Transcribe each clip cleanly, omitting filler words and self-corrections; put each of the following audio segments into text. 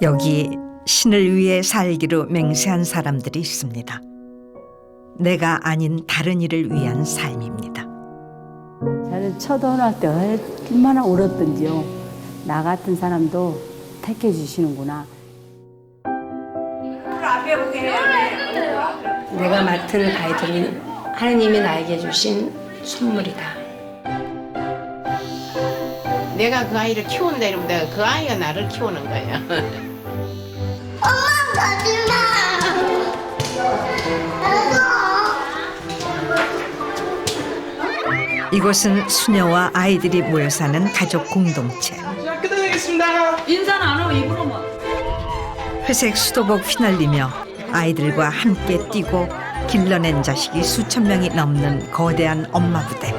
여기 신을 위해 살기로 맹세한 사람들이 있습니다. 내가 아닌 다른 이를 위한 삶입니다. 저는 초등학교 때 얼마나 울었던지요. 나 같은 사람도 택해 주시는구나. 내가 맡을 아이들은 하나님이 나에게 주신 선물이다. 내가 그 아이를 키운다 이러면 내가 그 아이가 나를 키우는 거야. 엄마 가지마. 이곳은 수녀와 아이들이 모여 사는 가족 공동체. 학교 다니겠습니다. 인사는 안 하고 입으로만. 회색 수도복 휘날리며 아이들과 함께 뛰고 길러낸 자식이 수천 명이 넘는 거대한 엄마 부대.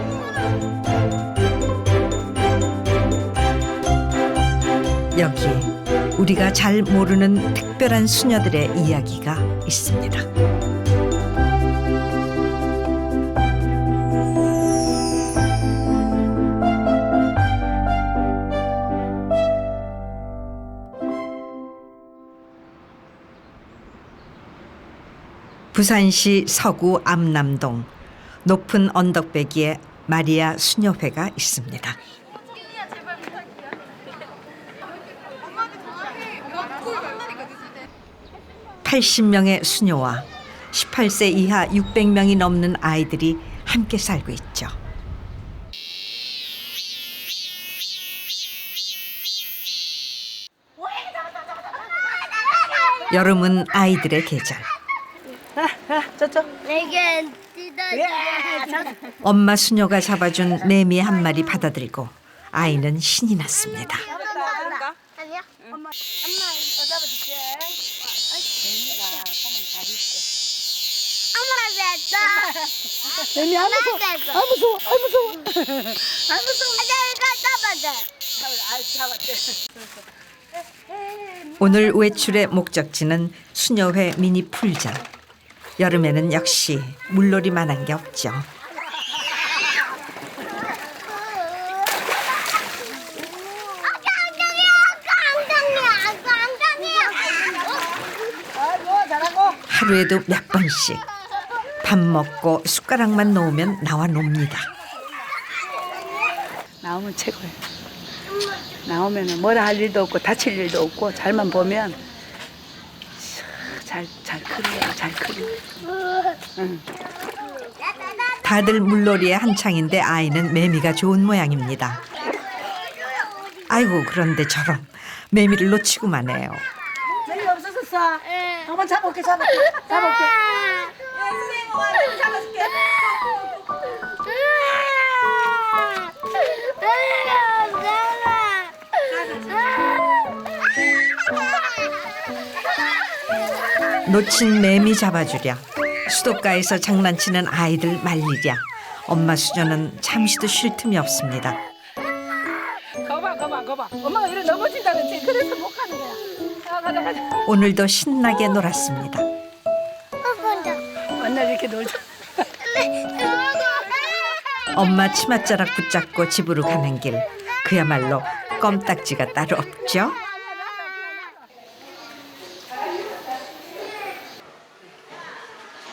여기 우리가 잘 모르는 특별한 수녀들의 이야기가 있습니다. 부산시 서구 암남동 높은 언덕배기에 마리아 수녀회가 있습니다. 80명의 수녀와 18세 이하 600명이 넘는 아이들이 함께 살고 있죠. 여름은 아이들의 계절. 내게 뜯어주게. 엄마 수녀가 잡아준 매미 한 마리 받아들고 아이는 신이 났습니다. 아니야? 엄마 잡아줄게. 엄마 됐다. 매미 안 무서워. 안 무서워. 안 무서워. 안 무서워. 내가 잡아줘. 오늘 외출의 목적지는 수녀회 미니 풀장. 여름에는 역시 물놀이만 한 게 없죠. 하루에도 몇 번씩 밥 먹고 숟가락만 놓으면 나와 놉니다. 나오면 최고예요. 나오면 뭐라 할 일도 없고 다칠 일도 없고 잘만 보면 잘 크려요. 잘 크려요. 응. 다들 물놀이에 한창인데 아이는 매미가 좋은 모양입니다. 아이고 그런데 저런 매미를 놓치고만 해요. 매미 없어졌어. 한번 잡아볼게. 잡아볼게. 놓친 매미 잡아주랴 수도가에서 장난치는 아이들 말리랴 엄마 수녀는 잠시도 쉴 틈이 없습니다. 거봐. 엄마가 이래 넘어진다는지 그래서 못 가는 거야. 가자. 오늘도 신나게 놀았습니다. 맨날 이렇게 놀자. 엄마 치맛자락 붙잡고 집으로 가는 길 그야말로 껌딱지가 따로 없죠.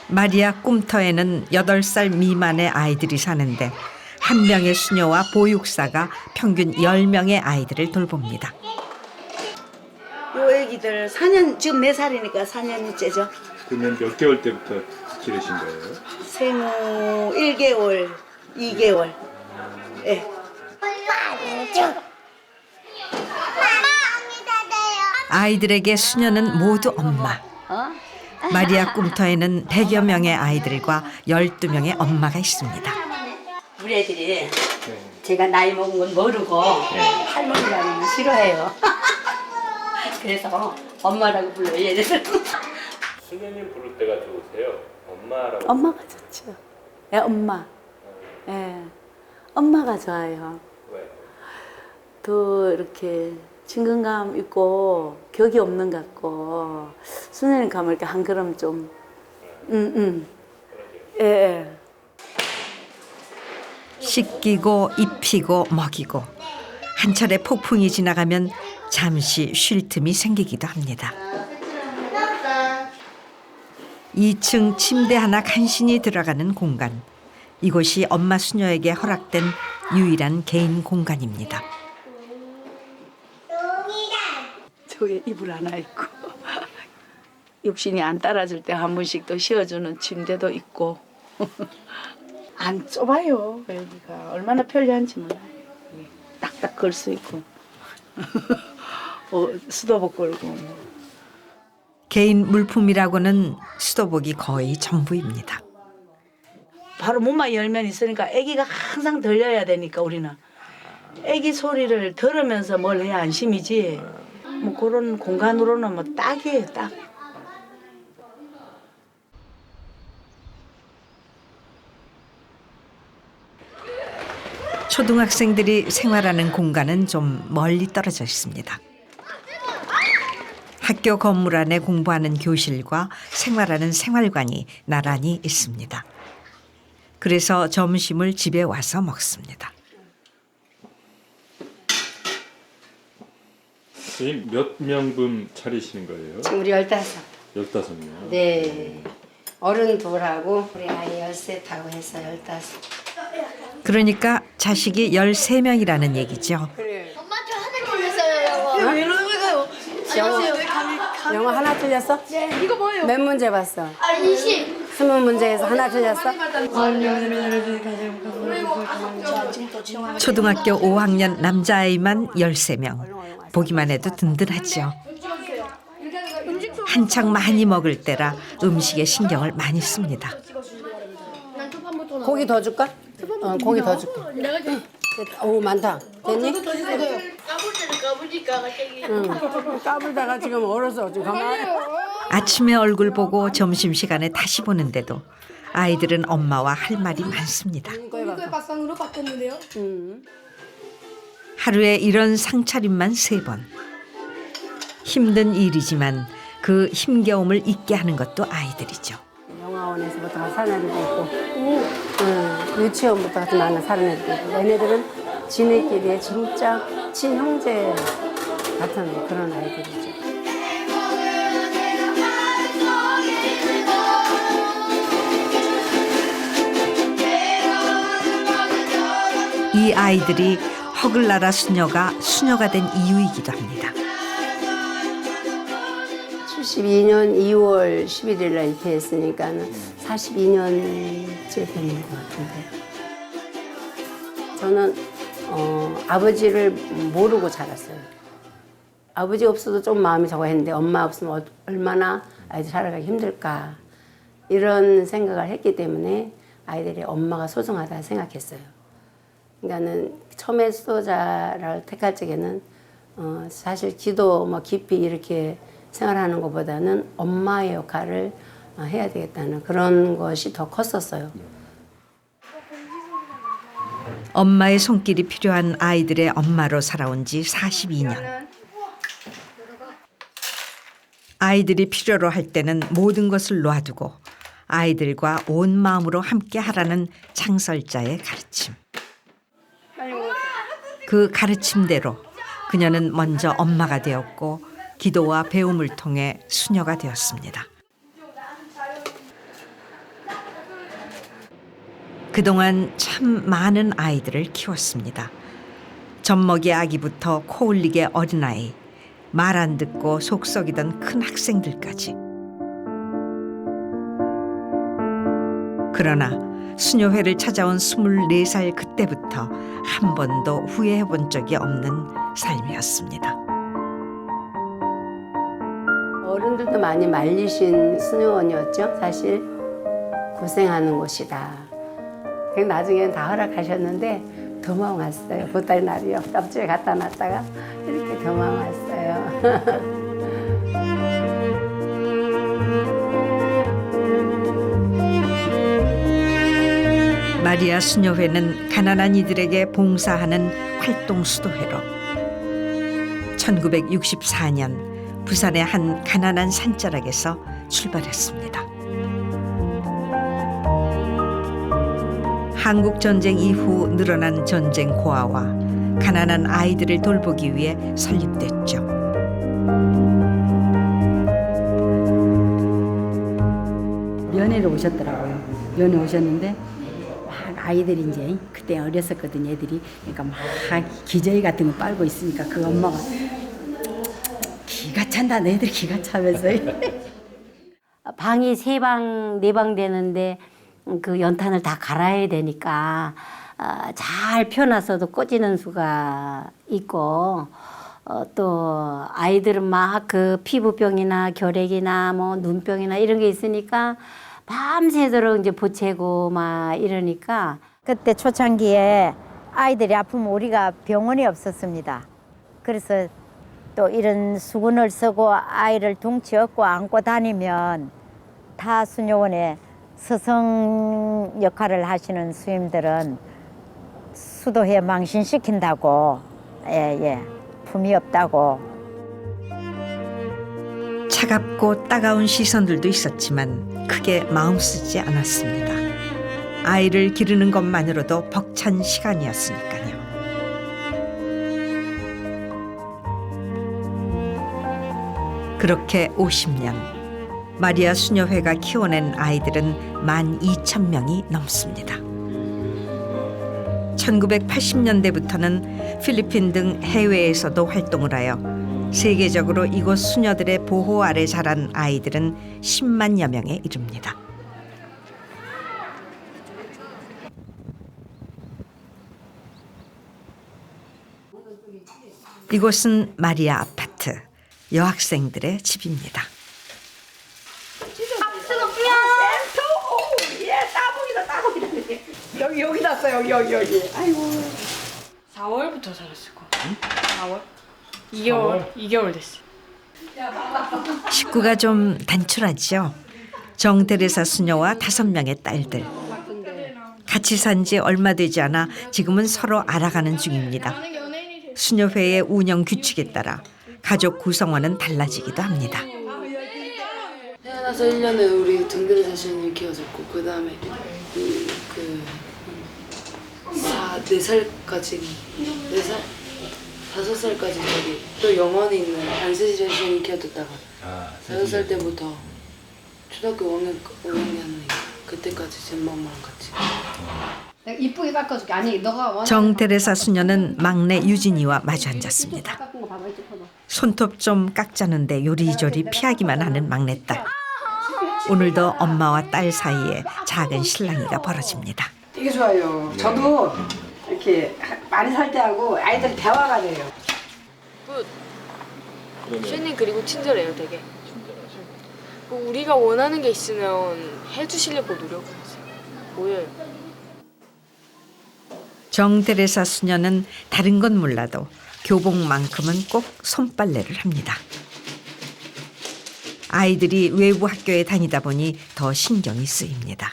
마리아 꿈터에는 8살 미만의 아이들이 사는데 한 명의 수녀와 보육사가 평균 10명의 아이들을 돌봅니다. 요 애기들 4년, 지금 4살이니까 4년째죠. 그러면 몇 개월 때부터 기르신 거예요? 생후 1개월, 2개월. 예. 아이들에게 수녀는 모두 엄마. 마리아 꿈터에는 100여 명의 아이들과 12명의 엄마가 있습니다. 우리 애들이 제가 나이 먹은 건 모르고 할머니라는 건 싫어해요. 그래서 엄마라고 불러요, 얘들. 수녀님 부를 때가 좋으세요? 엄마라고? 엄마가 좋죠. 예, 엄마. 예, 엄마가 좋아요. 왜? 더 이렇게 친근감 있고 격이 없는 것 같고 수녀님 가면 이렇게 한 걸음 좀 예. 씻기고 입히고 먹이고 한 차례 폭풍이 지나가면 잠시 쉴 틈이 생기기도 합니다. 2층 침대 하나 간신히 들어가는 공간. 이곳이 엄마 수녀에게 허락된 유일한 개인 공간입니다. 저기 이불 하나 있고 육신이 안 따라줄 때 한 번씩 또 씌워주는 침대도 있고 안 좁아요. 여기가 얼마나 편리한지 몰라요. 딱딱 걸 수 있고 수도복 걸고 개인 물품이라고는 수도복이 거의 전부입니다. 바로 문만 열면 있으니까 아기가 항상 들려야 되니까 우리는 아기 소리를 들으면서 뭘 해야 안심이지. 뭐 그런 공간으로는 뭐 딱이에요, 딱. 초등학생들이 생활하는 공간은 좀 멀리 떨어져 있습니다. 학교 건물 안에 공부하는 교실과 생활하는 생활관이 나란히 있습니다. 그래서 점심을 집에 와서 먹습니다. 선생님 몇 명분 차리시는 거예요? 지금 우리 15. 15명. 네. 어른 둘하고 우리 아이 13하고 해서 15. 그러니까 자식이 13명이라는 얘기죠. 엄마 저 하나 틀렸어요, 왜 이러는 거예요? 영어 하나 틀렸어? 네. 이거 뭐예요? 몇 문제 봤어? 20. 20문제에서 하나 틀렸어? 초등학교 5학년 남자아이만 13명. 보기만 해도 든든하죠. 한창 많이 먹을 때라 음식에 신경을 많이 씁니다. 고기 더 줄까? 고기 더 줄게. 오 많다. 됐니? 까부니까 갑자기. 까불다가 지금 얼어서 지금 가만히. 아침에 얼굴 보고 점심시간에 다시 보는데도 아이들은 엄마와 할 말이 많습니다. 이거의 밥상으로 바뀌었는데요. 하루에 이런 상차림만 3번. 힘든 일이지만 그 힘겨움을 잊게 하는 것도 아이들이죠. 영화원에서부터 같이 사는 애들도 있고 유치원부터 같이 나는 사는 애들도 있고 얘네들은 지네끼리의 진짜 친형제 같은 그런 아이들이죠. 이 아이들이 허글나라 수녀가 수녀가 된 이유이기도 합니다. 72년 2월 11일 날 입회했으니까 42년째 되는 것 같은데 저는 아버지를 모르고 자랐어요. 아버지 없어도 좀 마음이 저거했는데 엄마 없으면 얼마나 아이들 살아가기 힘들까 이런 생각을 했기 때문에 아이들이 엄마가 소중하다 생각했어요. 그러니까는 처음에 수도자를 택할 적에는 사실 기도 뭐 깊이 이렇게 생활하는 것보다는 엄마의 역할을 해야 되겠다는 그런 것이 더 컸었어요. 엄마의 손길이 필요한 아이들의 엄마로 살아온 지 42년. 아이들이 필요로 할 때는 모든 것을 놓아두고 아이들과 온 마음으로 함께 하라는 창설자의 가르침. 그 가르침대로 그녀는 먼저 엄마가 되었고 기도와 배움을 통해 수녀가 되었습니다. 그동안 참 많은 아이들을 키웠습니다. 젖먹이 아기부터 코 흘리게 어린아이, 말 안 듣고 속 썩이던 큰 학생들까지. 그러나 수녀회를 찾아온 24살 그때부터 한 번도 후회해 본 적이 없는 삶이었습니다. 어른들도 많이 말리신 수녀원이었죠. 사실 고생하는 곳이다. 나중에는 다 허락하셨는데 도망 왔어요. 보따리 날이요. 깜짝에 갖다 놨다가 이렇게 도망 왔어요. 마리아 수녀회는 가난한 이들에게 봉사하는 활동 수도회로 1964년 부산의 한 가난한 산자락에서 출발했습니다. 한국 전쟁 이후 늘어난 전쟁 고아와 가난한 아이들을 돌보기 위해 설립됐죠. 면회를 오셨더라고요. 면회 오셨는데 막 아이들이 이제 그때 어렸었거든요. 애들이 그러니까 막 기저귀 같은 거 빨고 있으니까 그 엄마가 기가 찬다. 너희들 기가 차면서 방이 3방, 4방 되는데 그 연탄을 다 갈아야 되니까 잘 펴놨어도 꺼지는 수가 있고 또 아이들은 막 그 피부병이나 결핵이나 뭐 눈병이나 이런 게 있으니까 밤새도록 이제 보채고 막 이러니까 그때 초창기에 아이들이 아프면 우리가 병원이 없었습니다. 그래서 또 이런 수건을 쓰고 아이를 둥치 업고 안고 다니면 타 수녀원에 스승 역할을 하시는 스님들은 수도회 망신시킨다고 품이 없다고. 차갑고 따가운 시선들도 있었지만 크게 마음 쓰지 않았습니다. 아이를 기르는 것만으로도 벅찬 시간이었으니까요. 그렇게 50년, 마리아 수녀회가 키워낸 아이들은 12,000명이 넘습니다. 1980년대부터는 필리핀 등 해외에서도 활동을 하여 세계적으로 이곳 수녀들의 보호 아래 자란 아이들은 10만여 명에 이릅니다. 이곳은 마리아 아파트, 여학생들의 집입니다. 여기 났어요. 여기. 아이고. 4월부터 살았을 거. 4월? 2개월 됐어. 식구가 좀 단출하죠. 정테레사 수녀와 5명의 딸들. 같이 산 지 얼마 되지 않아 지금은 서로 알아가는 중입니다. 수녀회의 운영 규칙에 따라 가족 구성원은 달라지기도 합니다. 태어나서 1년에 우리 정테레사 신을 키워줬고 그 다음에 4살까지 4살? 5살까지 저기 또 영원히 있는 안세시 신을 키워줬다가 5살 때부터 초등학교 5학년 그때까지 제 엄마랑 같이. 내가 이쁘게 깎아줄게. 아니 너가 정테레사 수녀는 막내 유진이와 마주 앉았습니다. 깎은 거 봐봐. 이쪽 봐봐. 손톱 좀 깎자는데 요리조리 피하기만 하는 막내딸. 오늘도 엄마와 딸 사이에 작은 실랑이가 벌어집니다. 되게 좋아요. 저도 이렇게 많이 살 때하고 아이들 대화가 돼요. 쉐님 그리고 친절해요 되게. 우리가 원하는 게 있으면 해주시려고 노력을 하세요. 보여요. 정테레사 수녀는 다른 건 몰라도 교복만큼은 꼭 손빨래를 합니다. 아이들이 외부 학교에 다니다 보니 더 신경이 쓰입니다.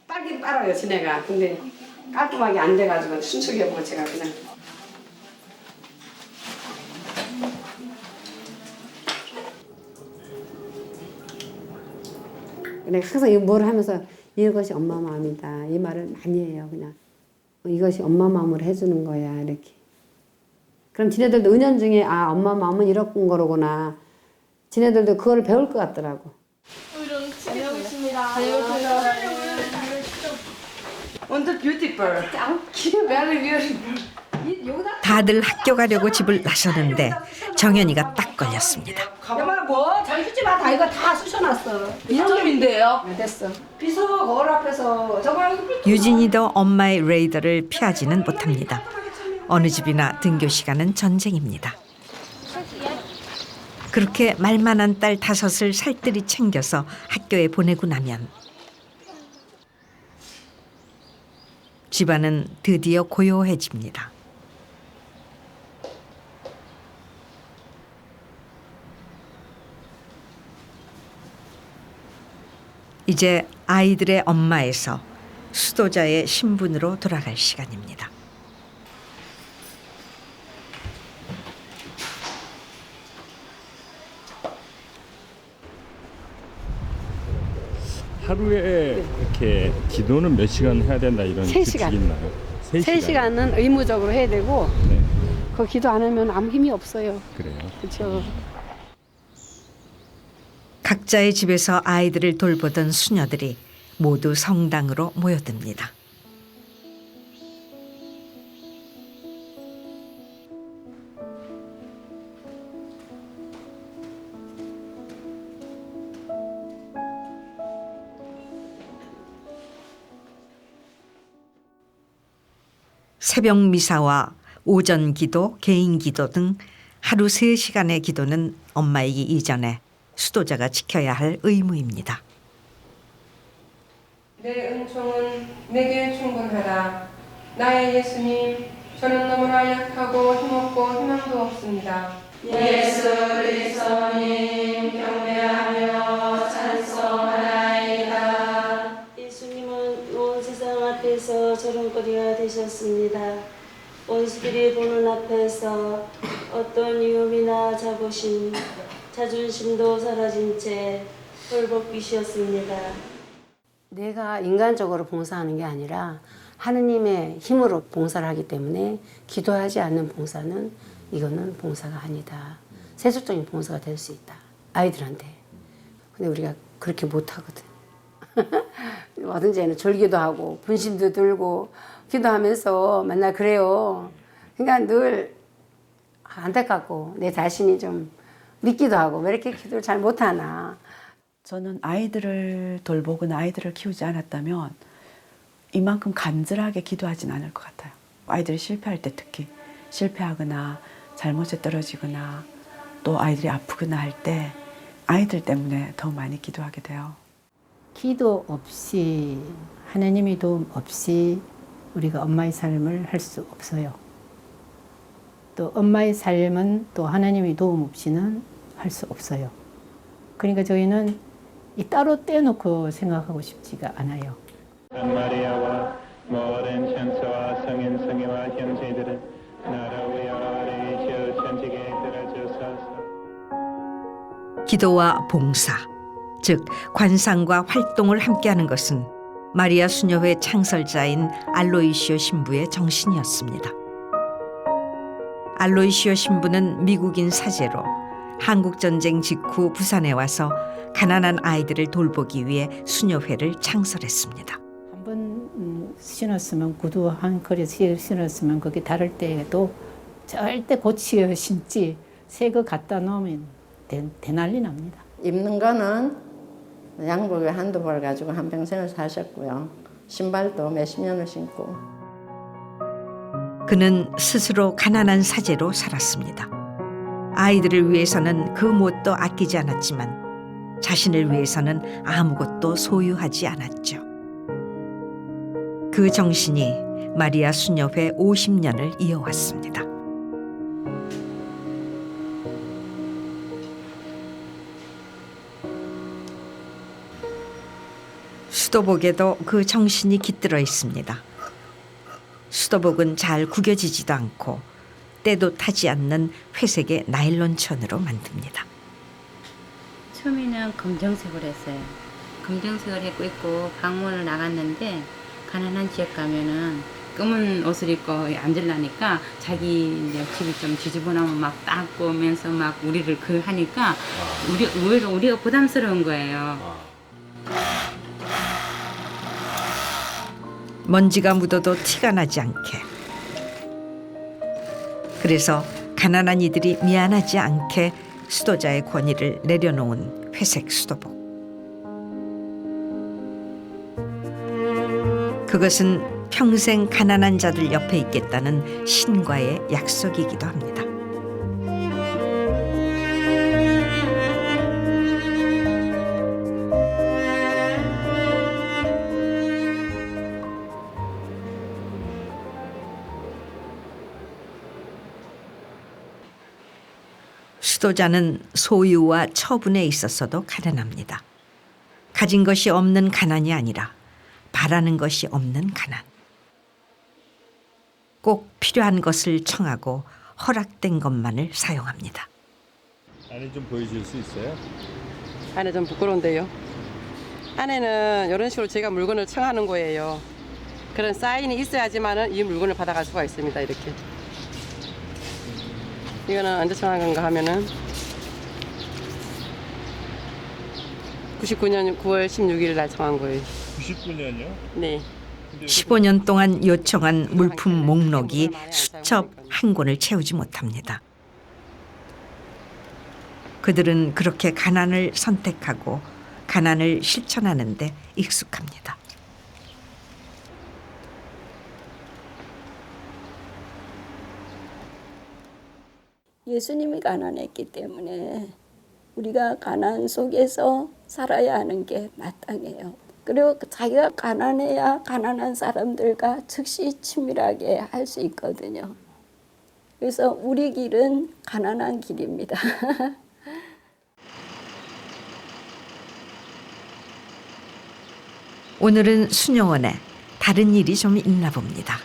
빨긴 빨아요 지네가. 근데 깔끔하게 안 돼가지고 순수히 여보 제가 그냥. 내가 항상 뭘 하면서 이것이 엄마 마음이다 이 말을 많이 해요. 그냥 이것이 엄마 마음으로 해주는 거야 이렇게. 그럼 지네들도 은연중에 아 엄마 마음은 이런 거로구나. 지네들도 그걸 배울 것 같더라고. 완전 뷰티풀. Very beautiful. 다들 학교 가려고 집을 나서는데 정연이가 딱 걸렸습니다. 여봐 뭐 전수지 마. 다 이거 다 쑤셔놨어. 2점인데요. 됐어. 비서 거울 앞에서 저거. 유진이도 엄마의 레이더를 피하지는 못합니다. 어느 집이나 등교 시간은 전쟁입니다. 그렇게 말만한 딸 5을 살뜰히 챙겨서 학교에 보내고 나면 집안은 드디어 고요해집니다. 이제 아이들의 엄마에서 수도자의 신분으로 돌아갈 시간입니다. 하루에 이렇게 기도는 몇 시간 해야 된다 이런 규칙이 있나요? 3시간은 의무적으로 해야 되고 네. 그 기도 안 하면 아무 힘이 없어요. 그래요. 그렇죠. 각자의 집에서 아이들을 돌보던 수녀들이 모두 성당으로 모여듭니다. 새벽 미사와 오전 기도, 개인 기도 등 하루 3시간의 기도는 엄마이기 이전에 수도자가 지켜야 할 의무입니다. 내 은총은 내게 충분하다. 나의 예수님, 저는 너무나 약하고 힘없고 희망도 없습니다. 예수 그리스도님 경배하며 찬송하나이다. 예수님은 온 세상 앞에서 조롱거리가 되셨습니다. 원수들이 보는 앞에서 어떤 위험이나 자부심, 자존심도 사라진 채 헐벗기셨습니다. 내가 인간적으로 봉사하는 게 아니라 하느님의 힘으로 봉사를 하기 때문에 기도하지 않는 봉사는 이거는 봉사가 아니다. 세속적인 봉사가 될 수 있다. 아이들한테. 근데 우리가 그렇게 못하거든. 뭐든지 졸기도 하고 분심도 들고 기도하면서 맨날 그래요. 그러니까 늘 안타깝고 내 자신이 좀 믿기도 하고 왜 이렇게 기도를 잘 못하나. 저는 아이들을 돌보거나 아이들을 키우지 않았다면 이만큼 간절하게 기도하진 않을 것 같아요. 아이들이 실패할 때 특히 실패하거나 잘못에 떨어지거나 또 아이들이 아프거나 할 때 아이들 때문에 더 많이 기도하게 돼요. 기도 없이 하나님의 도움 없이 우리가 엄마의 삶을 할 수 없어요. 또 엄마의 삶은 또 하나님의 도움 없이는 할 수 없어요. 그러니까 저희는 이 따로 떼놓고 생각하고 싶지가 않아요. 마리아와 모든 천사와 성인 성애와 형제들은 나라 위하여 천지에 들어주소서. 기도와 봉사, 즉 관상과 활동을 함께하는 것은 마리아 수녀회 창설자인 알로이시오 신부의 정신이었습니다. 알로이시오 신부는 미국인 사제로 한국전쟁 직후 부산에 와서 가난한 아이들을 돌보기 위해 수녀회를 창설했습니다. 한번 신었으면 구두 한 걸에 신었으면 거기 다를 때에도 절대 고치어 신지 새 거 갖다 놓으면 대난리 납니다. 입는 거는 양복을 한두 벌 가지고 한평생을 사셨고요. 신발도 몇십 년을 신고. 그는 스스로 가난한 사제로 살았습니다. 아이들을 위해서는 그 뭣도 아끼지 않았지만 자신을 위해서는 아무것도 소유하지 않았죠. 그 정신이 마리아 수녀회 50년을 이어왔습니다. 수도복에도 그 정신이 깃들어 있습니다. 수도복은 잘 구겨지지도 않고 때도 타지 않는 회색의 나일론 천으로 만듭니다. 처음에는 검정색으로 했어요. 검정색을 입고 있고 방문을 나갔는데 가난한 지역 가면은 검은 옷을 입고 앉으려니까 자기 이제 집이 좀 지저분하면 막 닦고 오면서 막 우리를 그 하니까 오히려 우리가 부담스러운 거예요. 먼지가 묻어도 티가 나지 않게. 그래서 가난한 이들이 미안하지 않게 수도자의 권위를 내려놓은 회색 수도복. 그것은 평생 가난한 자들 옆에 있겠다는 신과의 약속이기도 합니다. 수도자는 소유와 처분에 있어서도 가난합니다. 가진 것이 없는 가난이 아니라 바라는 것이 없는 가난. 꼭 필요한 것을 청하고 허락된 것만을 사용합니다. 안에 좀 보여줄 수 있어요? 안에 좀 부끄러운데요. 안에는 이런 식으로 제가 물건을 청하는 거예요. 그런 사인이 있어야지만은 이 물건을 받아갈 수가 있습니다. 이렇게. 이거는 언제 청한 건가 하면은 99년 9월 16일 날 청한 거예요. 99년요? 네. 15년 동안 요청한 물품 목록이 수첩 한 권을 채우지 못합니다. 그들은 그렇게 가난을 선택하고 가난을 실천하는 데 익숙합니다. 예수님이 가난했기 때문에 우리가 가난 속에서 살아야 하는 게 마땅해요. 그리고 자기가 가난해야 가난한 사람들과 즉시 친밀하게 할 수 있거든요. 그래서 우리 길은 가난한 길입니다. 오늘은 수녀원에 다른 일이 좀 있나 봅니다.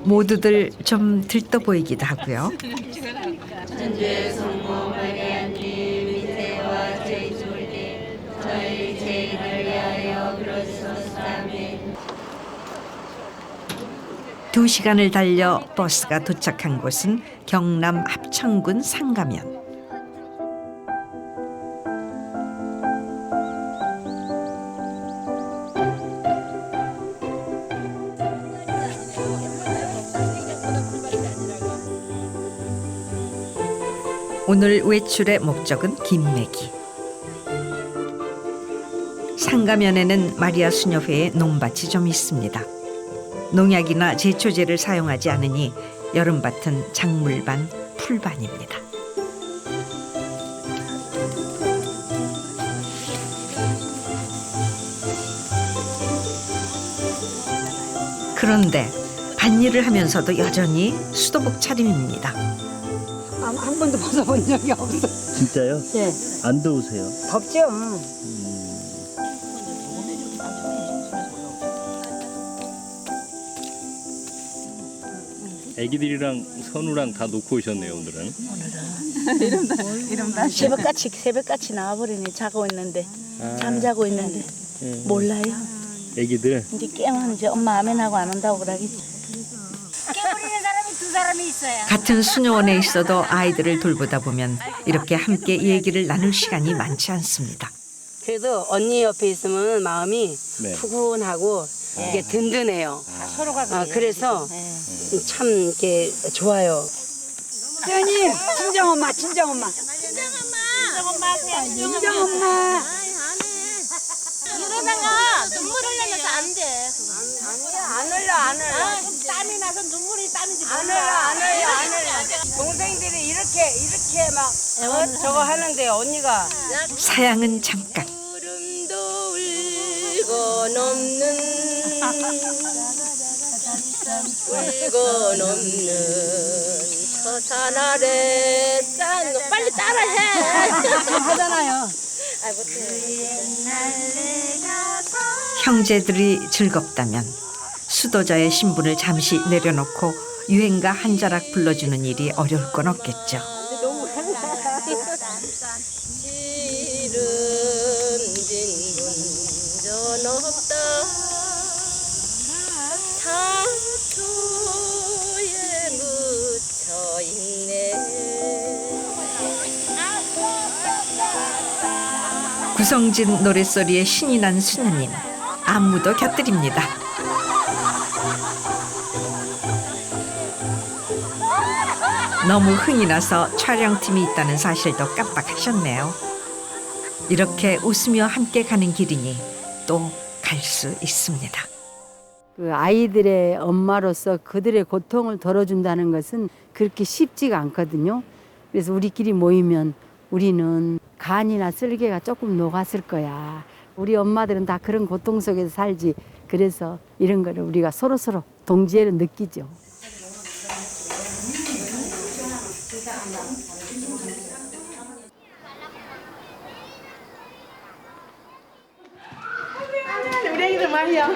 모두들 좀 들떠 보이기도 하고요. 천주의 성모 마리아님 미세와 저희 죽을 때 저희 죄인을 위하여 빌어주소서. 아멘. 2시간을 달려 버스가 도착한 곳은 경남 합천군 상가면. 오늘 외출의 목적은 김매기. 상가면에는 마리아 수녀회의 논밭이 좀 있습니다. 농약이나 제초제를 사용하지 않으니 여름밭은 작물반, 풀반입니다. 그런데 밭일을 하면서도 여전히 수도복 차림입니다. 한 번도 벗어본 적이 없어. 진짜요? 네. 안 더우세요? 덥죠? 애기들이랑 선우랑 다 놓고 오셨네요, 오늘은. 이름다. 새벽같이 나와버리네. 자고 있는데 잠자고 있는데 몰라요. 애기들. 이제 깨면 이제 엄마 아멘하고 안 온다고 그러겠지. 깨버리는 사람이 두 사람이 있어요. 같은 수녀원에 있어도 아이들을 돌보다 보면 이렇게 함께 얘기를 나눌 시간이 많지 않습니다. 그래도 언니 옆에 있으면 마음이 네. 푸근하고 이게 든든해요. 서로가 그래서 참 이렇게 좋아요. 세연이 친정엄마. 친정엄마. 이러다가 눈물 흘려서 안 돼. 안 흘려. 땀이 나서 땀이지. 안 흘려. 동생들이 이렇게 막 저거 하는데 언니가 사양은 잠깐. 구름도 울고 넘는 서산 아래 짠 빨리 따라해. 하잖아요. 형제들이 즐겁다면 수도자의 신분을 잠시 내려놓고 유행가 한 자락 불러주는 일이 어려울 건 없겠죠. 기름진 문전 없다 상초에 묻혀 있네. 구성진 노랫소리에 신이 난 수녀님, 안무도 곁들입니다. 너무 흥이 나서 촬영팀이 있다는 사실도 깜빡하셨네요. 이렇게 웃으며 함께 가는 길이니 또 갈 수 있습니다. 그 아이들의 엄마로서 그들의 고통을 덜어준다는 것은 그렇게 쉽지가 않거든요. 그래서 우리끼리 모이면 우리는 간이나 쓸개가 조금 녹았을 거야. 우리 엄마들은 다 그런 고통 속에서 살지. 그래서 이런 거를 우리가 서로서로 동지애를 느끼죠. 우리 애기들 말이야.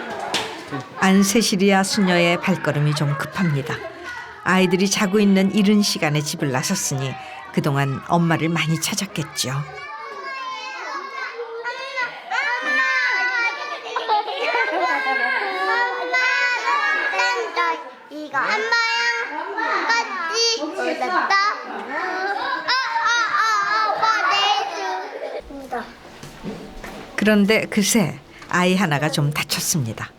안세시리아 수녀의 발걸음이 좀 급합니다. 아이들이 자고 있는 이른 시간에 집을 나섰으니 그동안 엄마를 많이 찾았겠죠. 이거 엄마야 같이 됐다. 그런데 그새 아이 하나가 좀 다쳤습니다.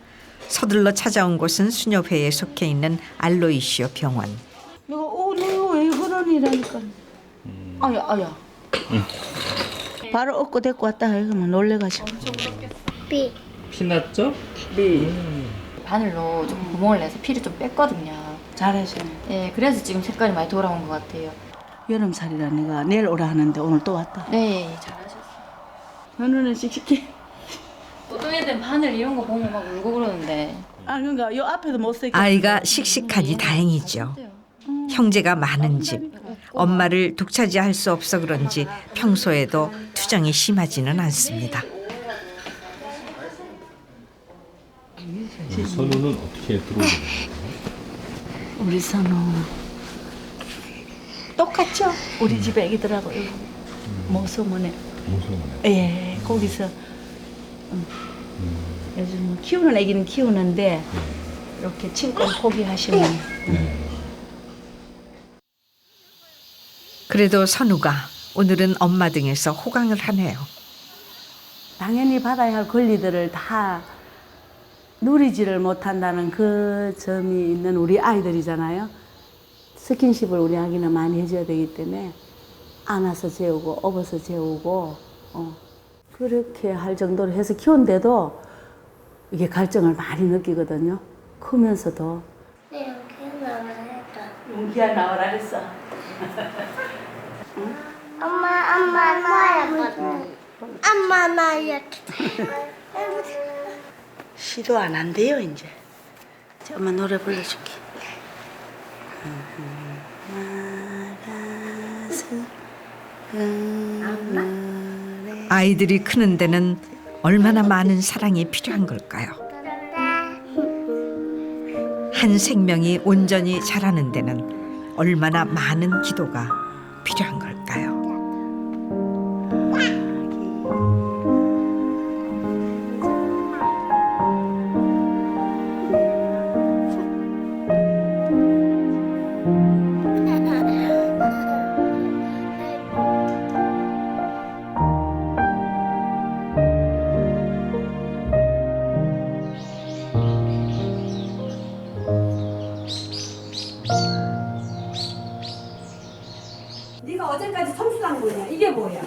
서둘러 찾아온 곳은 수녀회에 속해 있는 알로이시오 병원. 너 왜 그러니라니까. 아야. 바로 업고 데리고 왔다 하면 놀래가지고. 삐. 피났죠? 바늘로 조금 구멍을 내서 피를 좀 뺐거든요. 잘하시네. 네, 그래서 지금 색깔이 많이 돌아온 것 같아요. 여름살이라 내가 내일 오라 하는데 오늘 또 왔다. 네, 잘하셨어요. 현우는 씩씩해. 어떤 애들은 바늘 이런 거 보면 막 울고 그러는데. 아 그러니까 요 앞에도 못 쓰게. 아이가 씩씩하니 다행이죠. 형제가 많은 집, 엄마를 독차지할 수 없어 그런지 평소에도 투정이 심하지는 않습니다. 우리 선우는 어떻게 들어오게 됐나요? 우리 선우 똑같죠? 우리 집 애기들하고 모소문에. 예, 거기서 요즘 뭐 키우는 애기는 키우는데 이렇게 친권 포기하시면. 그래도 선우가 오늘은 엄마 등에서 호강을 하네요. 당연히 받아야 할 권리들을 다 누리지를 못한다는 그 점이 있는 우리 아이들이잖아요. 스킨십을 우리 아기는 많이 해줘야 되기 때문에 안아서 재우고 업어서 재우고 그렇게 할 정도로 해서 키운데도 이게 갈증을 많이 느끼거든요. 크면서도. 네, 용기야 나와라 했다. 용기야 나와라 했어. 엄마 나야거든. 엄마 나야. 시도 안 한대요 이제. 엄마 노래 불러줄게. 아이들이 크는 데는 얼마나 많은 사랑이 필요한 걸까요? 한 생명이 온전히 자라는 데는 얼마나 많은 기도가 필요한 걸까요? 네가 어제까지 청소한 거냐? 이게 뭐야?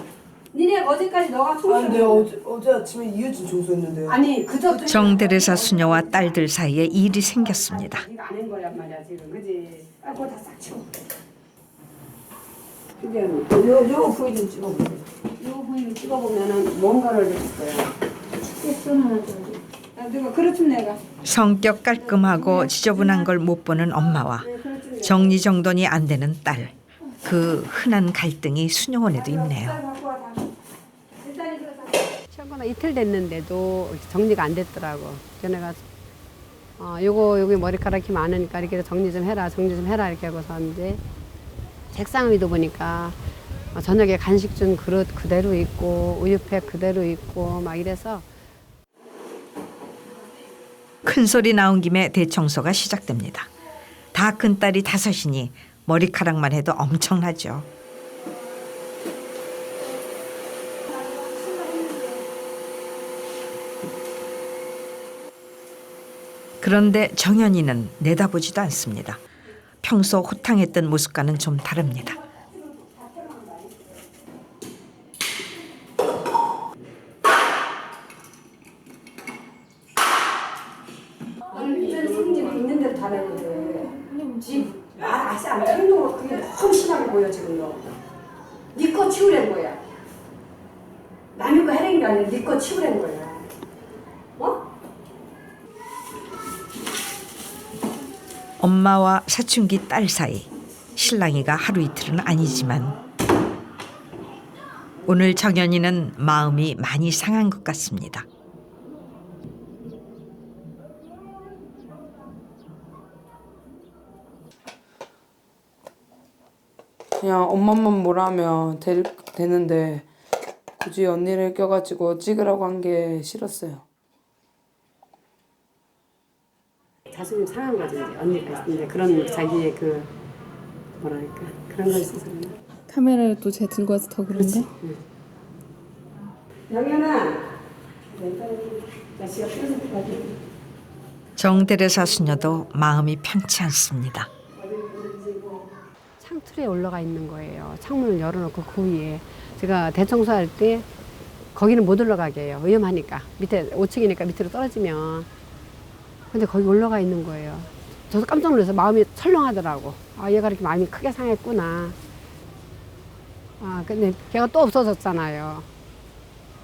니네가 어제까지 너가 청소한 거야? 어제 아침에 이유진 청소했는데요. 아니 그저 정테레사 수녀와 딸들 사이에 일이 생겼습니다. 네가 안 한 거란 말이야 지금, 그지? 아, 그거 다 싹 치워. 근데 요 부위 좀 찍어보세요. 요 부위 좀 찍어보면은 뭔가를 느낄 거야. 손 하나 줘. 아, 내가 그렇쯤 내가. 성격 깔끔하고 지저분한 걸 못 보는 엄마와 정리정돈이 안 되는 딸. 그 흔한 갈등이 수녀원에도 있네요. 최근에 이틀 됐는데도 정리가 안 됐더라고. 걔네가 여기 머리카락이 많으니까 이렇게 정리 좀 해라 이렇게 하고서 이제 책상 위도 보니까 저녁에 간식 준 그릇 그대로 있고 우유팩 그대로 있고 막 이래서 큰 소리 나온 김에 대청소가 시작됩니다. 다 큰 딸이 5이니 머리카락만 해도 엄청나죠. 그런데 정연이는 내다보지도 않습니다. 평소 호탕했던 모습과는 좀 다릅니다. 완전 성질이 있는 대로 잘하거든. 지금 아시 안 해. 행동으로 그게 너무 심하게 보여 지금 너. 네 거 치우란 거야. 남의 거 해낸 게 아니라 네 거 치우란 거야. 엄마와 사춘기 딸 사이 실랑이가 하루 이틀은 아니지만 오늘 정연이는 마음이 많이 상한 것 같습니다. 그냥 엄마만 뭐라면 되는데 굳이 언니를 껴가지고 찍으라고 한 게 싫었어요. 자존심 상한 거지 이제 언니가 이제 그런 자기의 그 뭐랄까 그런 걸 있어서 카메라를 또 제가 들고 와서 더 그런가? 영현아 날씨가 풀어서 정대레사 수녀도 마음이 편치 않습니다. 창틀에 올라가 있는 거예요. 창문을 열어놓고 그 위에 제가 대청소할 때 거기는 못 올라가게 해요. 위험하니까 밑에 5층이니까 밑으로 떨어지면. 근데 거기 올라가 있는 거예요. 저도 깜짝 놀라서 마음이 철렁하더라고. 아 얘가 이렇게 마음이 크게 상했구나. 아 근데 걔가 또 없어졌잖아요.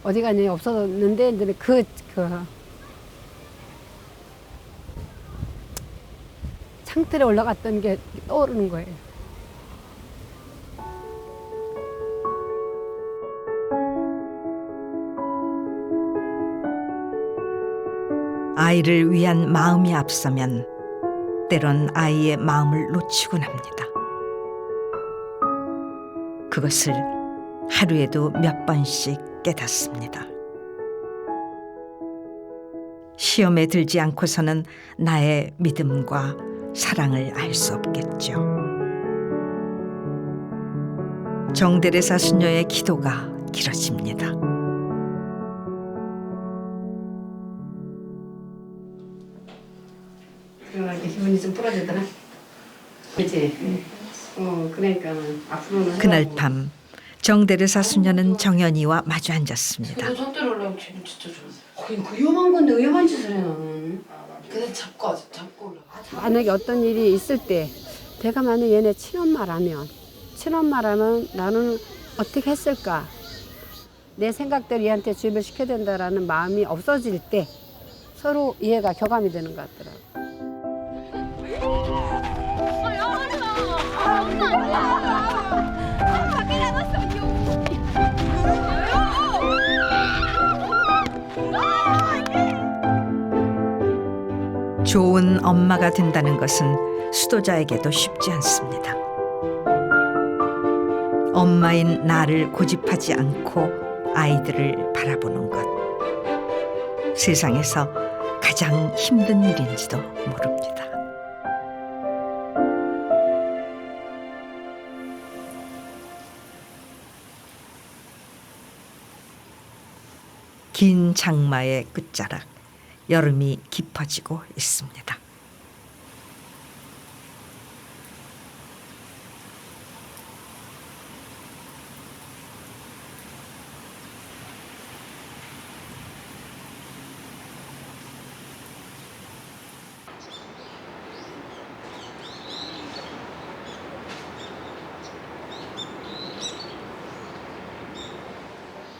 어디 갔니? 없어졌는데 이제 그 창틀에 올라갔던 게 떠오르는 거예요. 아이를 위한 마음이 앞서면 때론 아이의 마음을 놓치곤 합니다. 그것을 하루에도 몇 번씩 깨닫습니다. 시험에 들지 않고서는 나의 믿음과 사랑을 알 수 없겠죠. 정대레사 수녀의 기도가 길어집니다. 이렇게 기분이 좀 풀어지더라. 그렇지. 그러니까 앞으로는 그날 밤 정대레사 수녀는 정연이와 마주 앉았습니다. 손대로 올라오면 기분 진짜 좋아. 그 위험한 건데 위험한 짓을 해 너는. 근데 잡고 올라. 만약에 어떤 일이 있을 때 내가 만약 얘네 친엄마라면 나는 어떻게 했을까? 내 생각대로 얘한테 주입을 시켜야 된다라는 마음이 없어질 때 서로 이해가 교감이 되는 것 같더라고. 좋은 엄마가 된다는 것은 수도자에게도 쉽지 않습니다. 엄마인 나를 고집하지 않고 아이들을 바라보는 것. 세상에서 가장 힘든 일인지도 모릅니다. 긴 장마의 끝자락, 여름이 깊어지고 있습니다.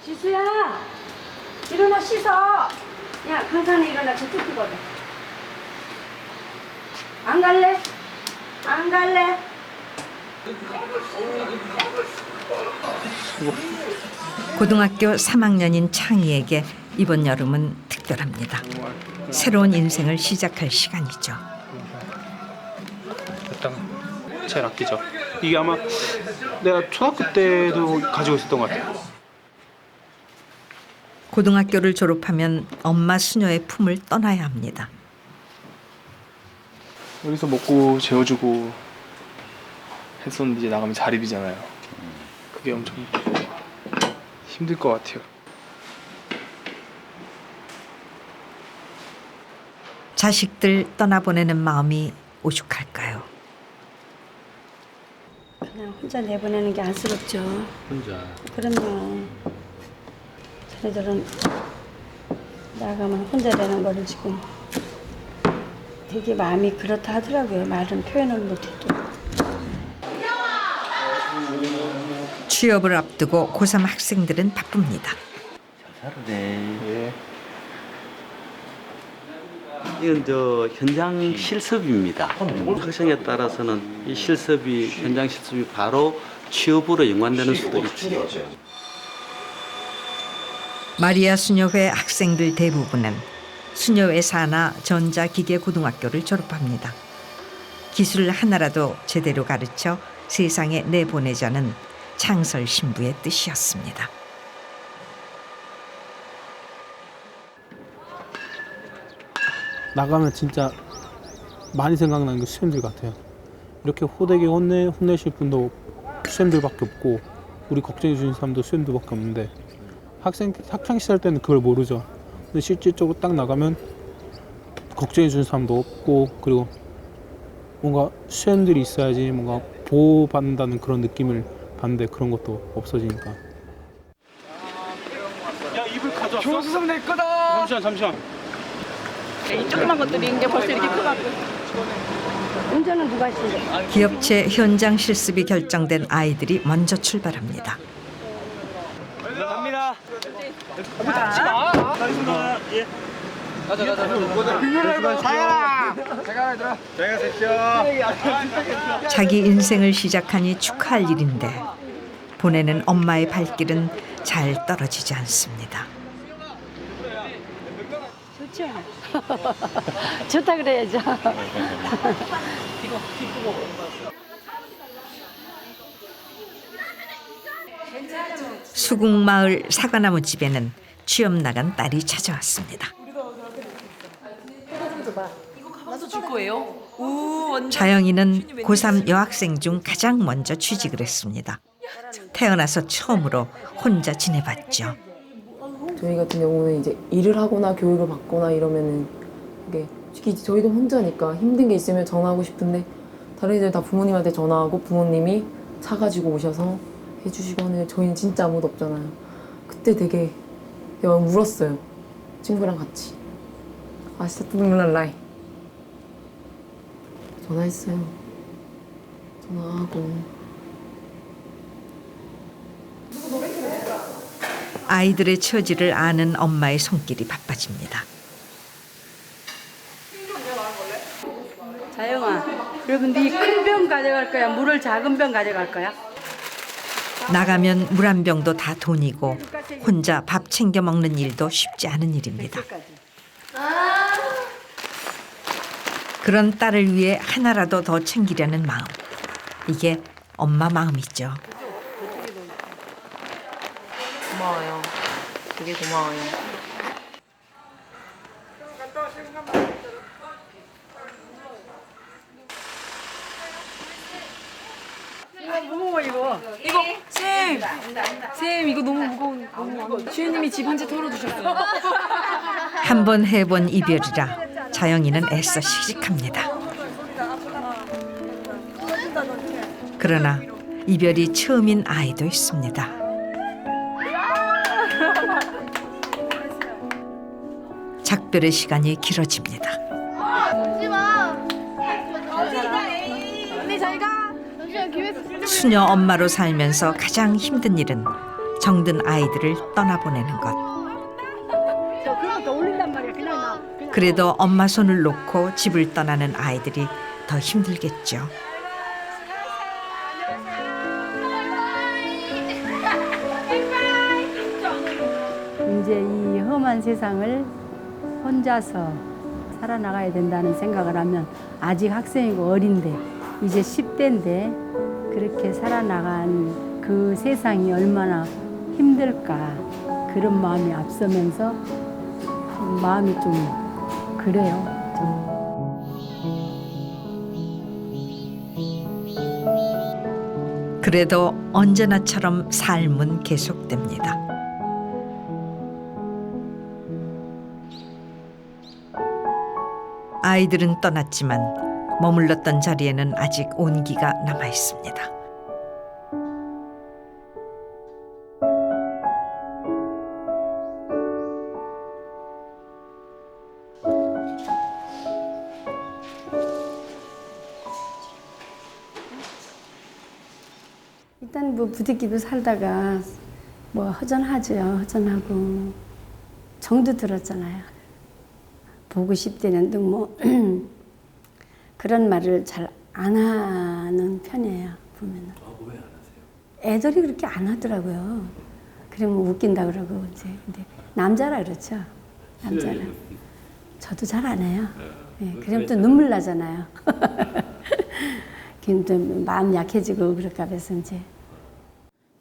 지수야, 일어나 씻어. 야, 강산이 일어나 저쪽이거든. 안 갈래? 안 갈래? 고등학교 3학년인 창희에게 이번 여름은 특별합니다. 새로운 인생을 시작할 시간이죠. 일단 제일 아끼죠. 이게 아마 내가 초등학교 때도 가지고 있었던 것 같아요. 고등학교를 졸업하면 엄마 수녀의 품을 떠나야 합니다. 여기서 먹고 재워주고 했었는데 이제 나가면 자립이잖아요. 그게 엄청 힘들 것 같아요. 자식들 떠나보내는 마음이 오죽할까요? 그냥 혼자 내보내는 게 안쓰럽죠. 혼자. 그러면 저래저런 나가면 혼자 되는 거를 지금 되게 마음이 그렇다 하더라고요. 말은 표현을 못해도. 취업을 앞두고 고3 학생들은 바쁩니다. 네. 이건 저 현장 실습입니다. 학생에 따라서는 이 실습이 현장 실습이 바로 취업으로 연관되는 수도 있죠. 마리아 수녀회 학생들 대부분은 수녀회 산하 전자기계고등학교를 졸업합니다. 기술 하나라도 제대로 가르쳐 세상에 내보내자는 창설 신부의 뜻이었습니다. 나가면 진짜 많이 생각나는 게 수염들 같아요. 이렇게 호되게 혼내실 분도 수염들밖에 없고 우리 걱정해 주신 사람도 수염들밖에 없는데 학창시절 때는 그걸 모르죠. 근데 실질적으로 딱 나가면 걱정해 주는 사람도 없고 그리고 뭔가 수염들이 있어야지 뭔가 보호받는다는 그런 느낌을 받는데 그런 것도 없어지니까. 야, 이불 가져왔어? 조수석 내 거다! 잠시만. 이 조그만 것들이 이제 벌써 이렇게 커갖고. 운전은 누가 하시는데? 기업체 현장 실습이 결정된 아이들이 먼저 출발합니다. 갑니다. 예. 가자. 자기 인생을 시작하니 축하할 일인데 보내는 엄마의 발길은 잘 떨어지지 않습니다. 좋죠. 좋다 그래야죠. 수국마을 사과나무 집에는 취업 나간 딸이 찾아왔습니다. 나도 줄 거예요. 자영이는 고3 여학생 중 가장 먼저 취직을 했습니다. 태어나서 처음으로 혼자 지내봤죠. 저희 같은 경우는 이제 일을 하거나 교육을 받거나 이러면은 이게 특히 저희도 혼자니까 힘든 게 있으면 전화하고 싶은데 다른 애들 다 부모님한테 전화하고 부모님이 차 가지고 오셔서 해주시고 하는데 저희는 진짜 아무도 없잖아요. 그때 되게 막 울었어요. 친구랑 같이. 아 진짜 눈물 날라. 전화했어요. 전화하고. 아이들의 처지를 아는 엄마의 손길이 바빠집니다. 자영아, 그러면 네 큰 병 가져갈 거야? 물을 작은 병 가져갈 거야? 나가면 물 한 병도 다 돈이고 혼자 밥 챙겨 먹는 일도 쉽지 않은 일입니다. 그런 딸을 위해 하나라도 더 챙기려는 마음. 이게 엄마 마음이죠. 고마워요. 되게 고마워요. 무거워 이거. 쌤 이거 너무 무거운. 주연님이 집 한 채 털어주셨어요. 한 번 해본 이별이라 자영이는 애써 시식합니다. 그러나 이별이 처음인 아이도 있습니다. 작별의 시간이 길어집니다. 언니 잘 가. 수녀 엄마로 살면서 가장 힘든 일은 정든 아이들을 떠나보내는 것. 그럼 더 올린단 말이야. 그냥 나. 그래도 엄마 손을 놓고 집을 떠나는 아이들이 더 힘들겠죠. 이제 이 험한 세상을 혼자서 살아나가야 된다는 생각을 하면 아직 학생이고 어린데 이제 10대인데 그렇게 살아나간 그 세상이 얼마나 힘들까 그런 마음이 앞서면서 마음이 좀 그래요. 그래도 언제나처럼 삶은 계속됩니다. 아이들은 떠났지만 머물렀던 자리에는 아직 온기가 남아 있습니다. 일단 뭐 부대끼고 살다가 뭐 허전하죠. 허전하고 정도 들었잖아요. 보고 싶대는데 뭐 그런 말을 잘 안 하는 편이에요. 보면은. 왜 안 하세요? 애들이 그렇게 안 하더라고요. 그러면 웃긴다 그러고 이제 근데 남자라 그렇죠. 남자라. 저도 잘 안 해요. 네, 그럼 또 눈물 나잖아요. 좀 마음 약해지고 그럴까 봐서 이제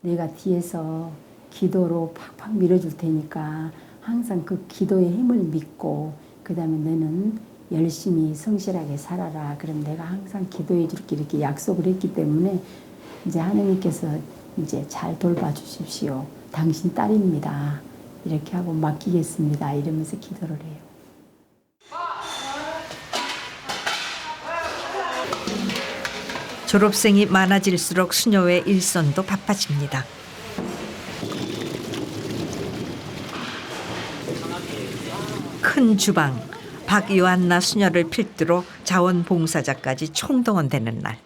내가 뒤에서 기도로 팍팍 밀어줄 테니까 항상 그 기도의 힘을 믿고 그다음에 너는 열심히 성실하게 살아라. 그럼 내가 항상 기도해 줄게 이렇게 약속을 했기 때문에 이제 하나님께서 이제 잘 돌봐주십시오. 당신 딸입니다. 이렇게 하고 맡기겠습니다. 이러면서 기도를 해요. 졸업생이 많아질수록 수녀의 일손도 바빠집니다. 큰 주방, 박요한나 수녀를 필두로 자원봉사자까지 총동원되는 날.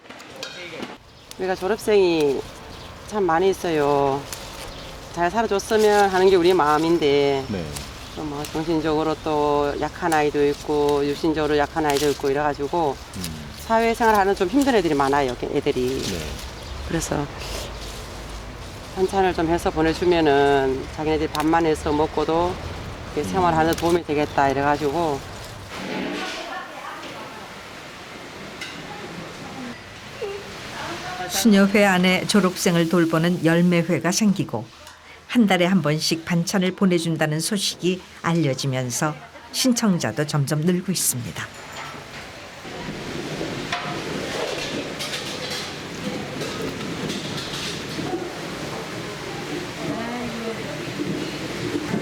우리가 졸업생이 참 많이 있어요. 잘 살아줬으면 하는 게 우리 마음인데 또 뭐 정신적으로 또 약한 아이도 있고 육신적으로 약한 아이도 있고 이래가지고 사회생활하는 좀 힘든 애들이 많아요. 애들이. 그래서 반찬을 좀 해서 보내주면은 자기네들이 밥만 해서 먹고도 생활하는 데 도움이 되겠다 이래가지고. 수녀회 안에 졸업생을 돌보는 열매회가 생기고 한 달에 한 번씩 반찬을 보내준다는 소식이 알려지면서 신청자도 점점 늘고 있습니다.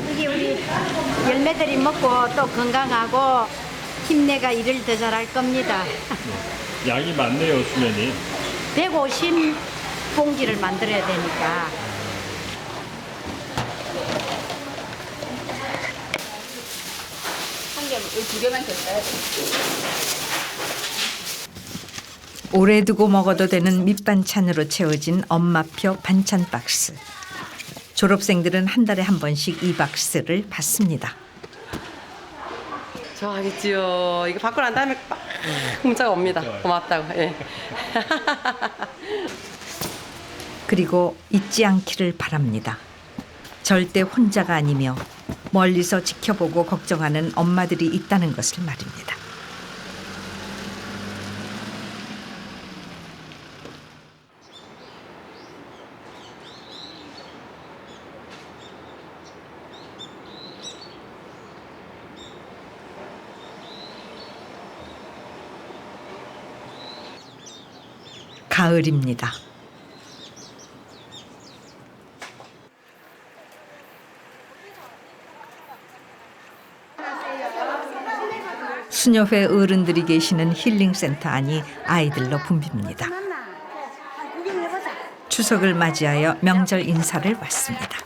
여기 우리 열매들이 먹고 또 건강하고 힘내가 일을 더 잘할 겁니다. 양이 많네요, 수면이. 150봉지를 만들어야 되니까. 한 개, 두 개만 됐어요. 오래 두고 먹어도 되는 밑반찬으로 채워진 엄마표 반찬 박스. 졸업생들은 한 달에 한 번씩 이 박스를 받습니다. 좋아하겠지요. 이거 받고 난 다음에 막 문자가 옵니다. 고맙다고. 예. 그리고 잊지 않기를 바랍니다. 절대 혼자가 아니며 멀리서 지켜보고 걱정하는 엄마들이 있다는 것을 말입니다. 가을입니다. 수녀회 어른들이 계시는 힐링센터 안이 아이들로 붐빕니다. 추석을 맞이하여 명절 인사를 왔습니다.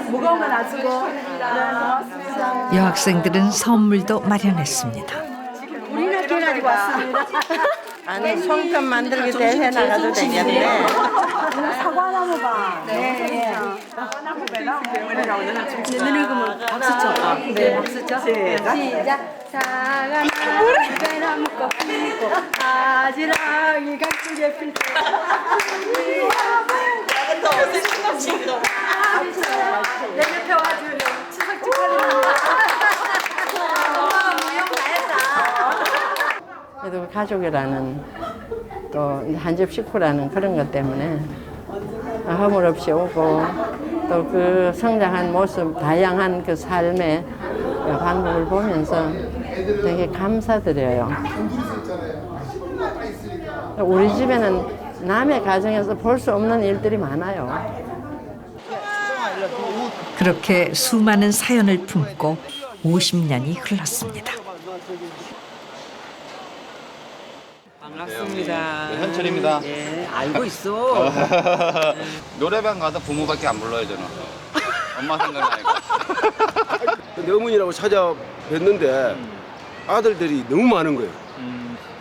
무거운 건 안 쓰고. 여학생들은 선물도 마련했습니다. 우리는 이렇게 가지고 왔습니다. 아니 송편 만들기 대회 나가도 되겠네. 사과나무 봐. 네. 사과나무 배나. 너네 그러면 박수 쳐. 네, 박수 쳐. 시작. 사과나무 배나무 꽃 피고 아지랑이 강쪽에 필 때. 내 옆에 와주려 추석 축하드립니다. 엄마가 무용 다 했다. 그래도 가족이라는 또 한 집 식구라는 그런 것 때문에 허물 없이 오고 또 그 성장한 모습, 다양한 그 삶의 그 방법을 보면서 되게 감사드려요. 우리 집에는 남의 가정에서 볼 수 없는 일들이 많아요. 그렇게 수많은 사연을 품고 50년이 흘렀습니다. 반갑습니다. 네, 현철입니다. 예, 알고 있어. 노래방 가도 부모밖에 안 불러요, 저는. 엄마 생각나니까. 근데 어머니라고 찾아뵀는데 아들들이 너무 많은 거예요.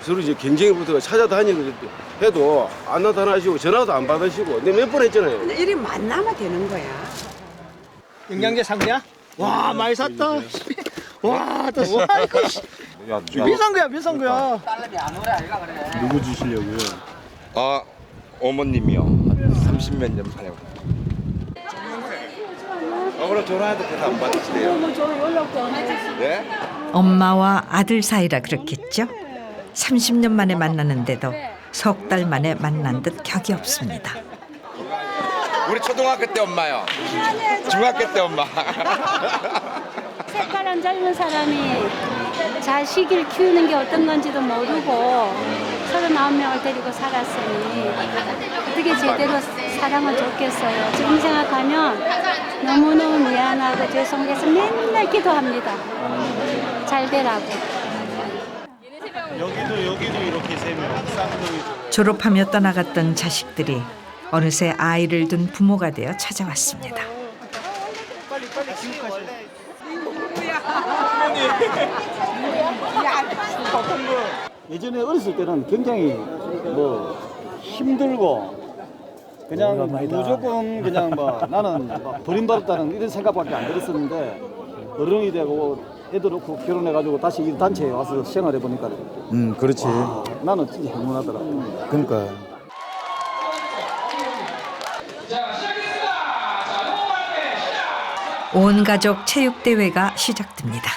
서로 이제 경쟁이 붙어서 찾아다니고 해도 안 나타나시고 전화도 안 받으시고 내가 몇 번 했잖아요. 일이 만나면 되는 거야. 영양제 상자? 와 많이 샀다. 와, 또 비싼 거야, 비싼 거야. 누구 주시려고요? 아, 어머님이요. 30몇 년 살고. 오늘 전화해도 대답 안 받으시대요. 네? 엄마와 아들 사이라 그렇겠죠? 30년 만에 만나는데도 석 달 만에 만난 듯 격이 없습니다. 우리 초등학교 때 엄마요. 중학교 때 엄마. 색깔한 젊은 사람이 자식을 키우는 게 어떤 건지도 모르고 39명을 데리고 살았으니 어떻게 제대로 살아면 좋겠어요. 지금 생각하면 너무너무 미안하고 죄송해서 맨날 기도합니다. 잘 되라고. 여기도 이렇게 3명 쌍둥이. 졸업하며 떠나갔던 자식들이 어느새 아이를 둔 부모가 되어 찾아왔습니다. 예전에 어렸을 때는 굉장히 뭐 힘들고 그냥 무조건 그냥 뭐 나는 뭐 버림받았다는 이런 생각밖에 안 들었었는데 어른이 되고 애들 놓고 결혼해가지고 다시 이 단체에 와서 생활해 보니까 그렇지. 와, 나는 진짜 행운하더라. 그러니까. 온 가족 체육대회가 시작됩니다.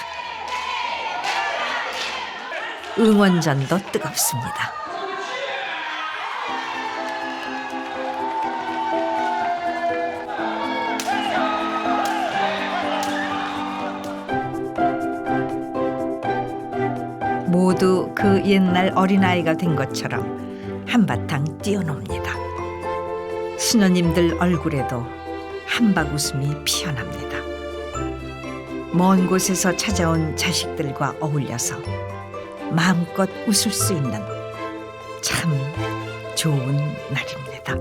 응원전도 뜨겁습니다. 모두 그 옛날 어린아이가 된 것처럼 한바탕 뛰어놉니다. 수녀님들 얼굴에도 한박 웃음이 피어납니다. 먼 곳에서 찾아온 자식들과 어울려서 마음껏 웃을 수 있는 참 좋은 날입니다.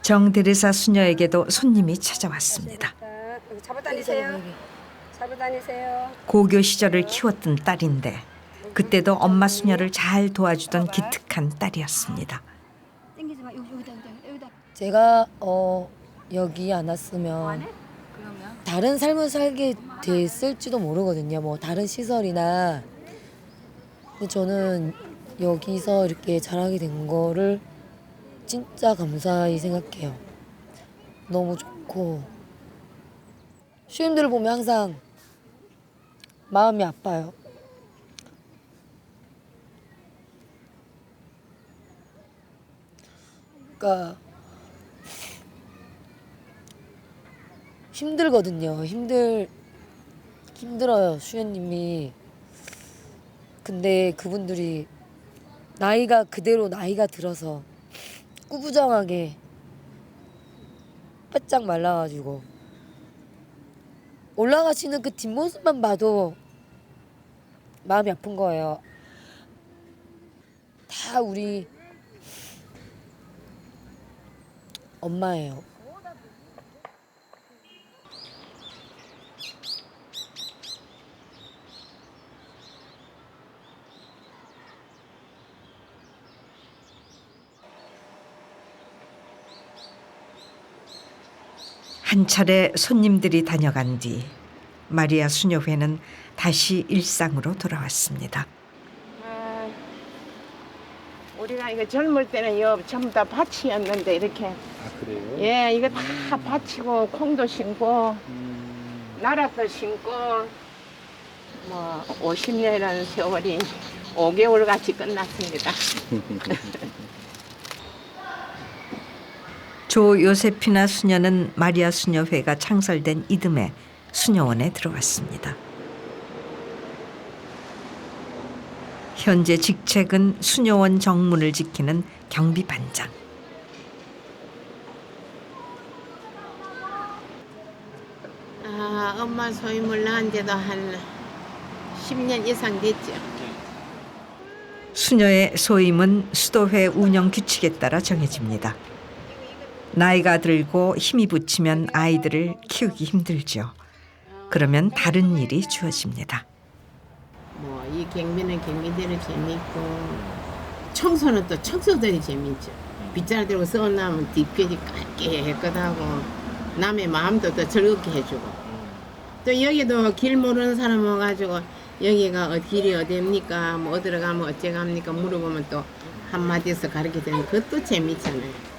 정대리사 수녀에게도 손님이 찾아왔습니다. 잡아 다니세요. 잡아 다니세요. 고교 시절을 키웠던 딸인데 그때도 엄마 수녀를 잘 도와주던 기특한 딸이었습니다. 제가 여기 안 왔으면 다른 삶을 살게 됐을지도 모르거든요. 뭐 다른 시설이나. 근데 저는 여기서 이렇게 자라게 된 거를 진짜 감사히 생각해요. 너무 좋고 시인들을 보면 항상 마음이 아파요. 그러니까 힘들거든요. 힘들어요, 수연님이. 근데 그분들이 나이가 그대로 나이가 들어서 꾸부정하게 바짝 말라가지고 올라가시는 그 뒷모습만 봐도 마음이 아픈 거예요. 다 우리 엄마예요. 한 차례 손님들이 다녀간 뒤 마리아 수녀회는 다시 일상으로 돌아왔습니다. 우리가 이거 젊을 때는 요 전부 다 밭이었는데 이렇게. 아 그래요? 예, 이거 다 밭이고 콩도 심고 나락도 심고 뭐 50년이라는 세월이 5개월 같이 끝났습니다. 조 요세피나 수녀는 마리아 수녀회가 창설된 이듬해 수녀원에 들어왔습니다. 현재 직책은 수녀원 정문을 지키는 경비반장. 엄마 소임을 낳은 지도 한 10년 이상 됐죠. 수녀의 소임은 수도회 운영 규칙에 따라 정해집니다. 나이가 들고 힘이 붙이면 아이들을 키우기 힘들죠. 그러면 다른 일이 주어집니다. 뭐 이 경비는 경비대로 재밌고 청소는 또 청소들이 재밌죠. 빗자루 들고 써나면 뒷편이 깨끗하고 남의 마음도 더 즐겁게 해주고 또 여기도 길 모르는 사람 와가지고 여기가 길이 어디입니까? 뭐 어디로 가면 어째 갑니까? 물어보면 또 한마디에서 가르쳐주면 그것도 재밌잖아요.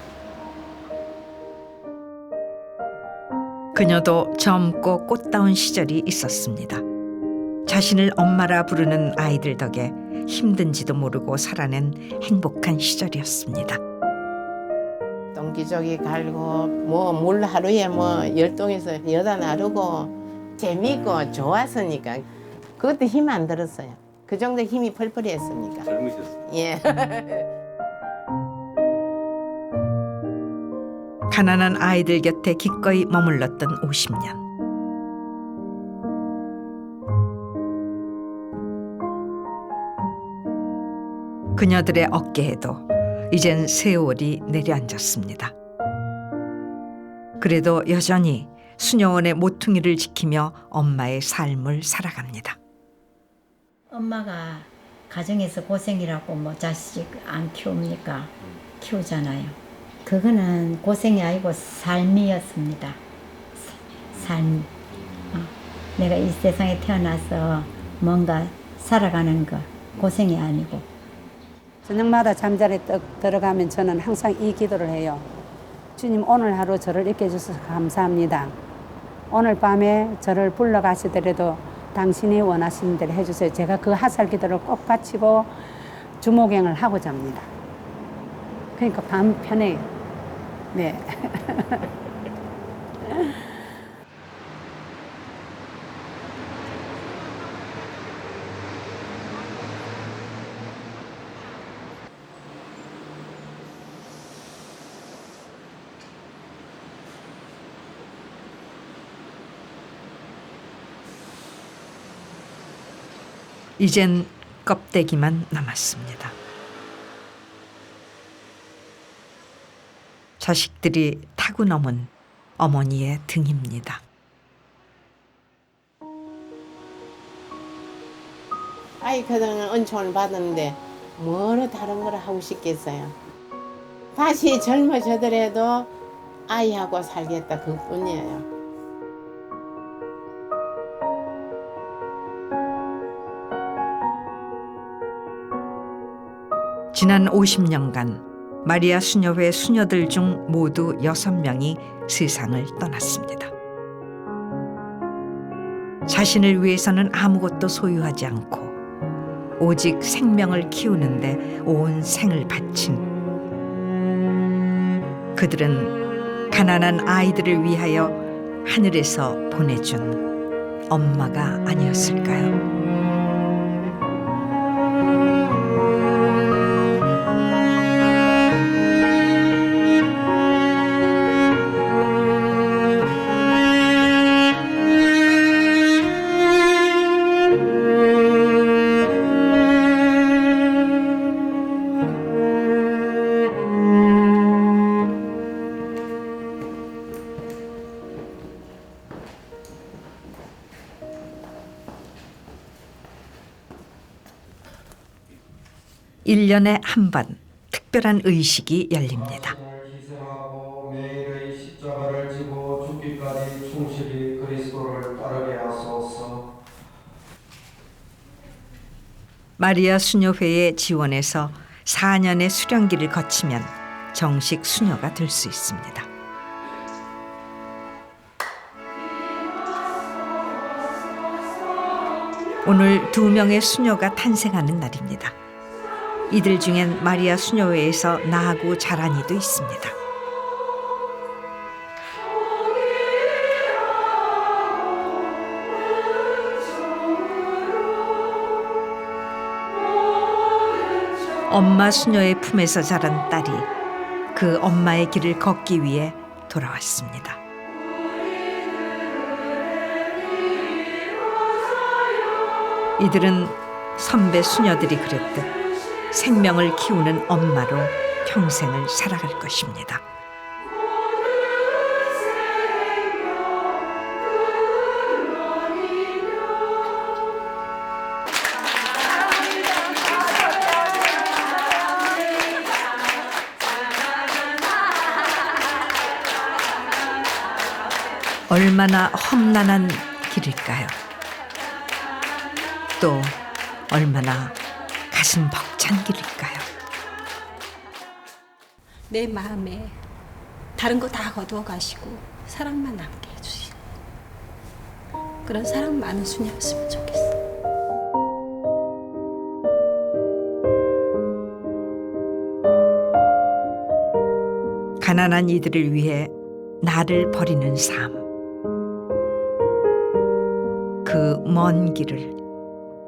그녀도 젊고 꽃다운 시절이 있었습니다. 자신을 엄마라 부르는 아이들 덕에 힘든지도 모르고 살아낸 행복한 시절이었습니다. 똥기저귀 갈고 뭐 물 하루에 뭐 10동에서 8 나르고 재미있고 좋았으니까 그것도 힘 안 들었어요. 그 정도 힘이 펄펄 했으니까. 젊으셨어요. 예. 가난한 아이들 곁에 기꺼이 머물렀던 50년. 그녀들의 어깨에도 이젠 세월이 내려앉았습니다. 그래도 여전히 수녀원의 모퉁이를 지키며 엄마의 삶을 살아갑니다. 엄마가 가정에서 고생이라고 뭐 자식 안 키웁니까? 키우잖아요. 그거는 고생이 아니고 삶이었습니다. 삶. 내가 이 세상에 태어나서 뭔가 살아가는 거 고생이 아니고. 저녁마다 잠자리에 들어가면 저는 항상 이 기도를 해요. 주님, 오늘 하루 저를 있게 해주셔서 감사합니다. 오늘 밤에 저를 불러가시더라도 당신이 원하시는 대로 해주세요. 제가 그 하살 기도를 꼭 바치고 주목행을 하고 잡니다. 그러니까 밤 편해요. 네. 이젠 껍데기만 남았습니다. 자식들이 타고 넘은 어머니의 등입니다. 아이 그동안 은총을 받았는데 뭐로 다른 걸 하고 싶겠어요. 다시 젊어지더라도 아이하고 살겠다 그뿐이에요. 지난 50년간 마리아 수녀회 수녀들 중 모두 6명이 세상을 떠났습니다. 자신을 위해서는 아무것도 소유하지 않고 오직 생명을 키우는데 온 생을 바친 그들은 가난한 아이들을 위하여 하늘에서 보내준 엄마가 아니었을까요? 일년에 한 번 특별한 의식이 열립니다. 매일의 십자가를 지고 죽기까지 충실히 그리스도를 따르게 하소서. 마리아 수녀회의 지원에서 4년의 수련기를 거치면 정식 수녀가 될 수 있습니다. 오늘 2명의 수녀가 탄생하는 날입니다. 이들 중엔 마리아 수녀회에서 나하고 자란 이도 있습니다. 엄마 수녀의 품에서 자란 딸이 그 엄마의 길을 걷기 위해 돌아왔습니다. 이들은 선배 수녀들이 그랬듯 생명을 키우는 엄마로 평생을 살아갈 것입니다. 얼마나 험난한 길일까요? 또 얼마나 가슴 벅찬 길일까요? 내 마음에 다른 거 다 거두어가시고 사랑만 남게 해주시고 그런 사랑 많은 순이었으면 좋겠어. 가난한 이들을 위해 나를 버리는 삶. 그 먼 길을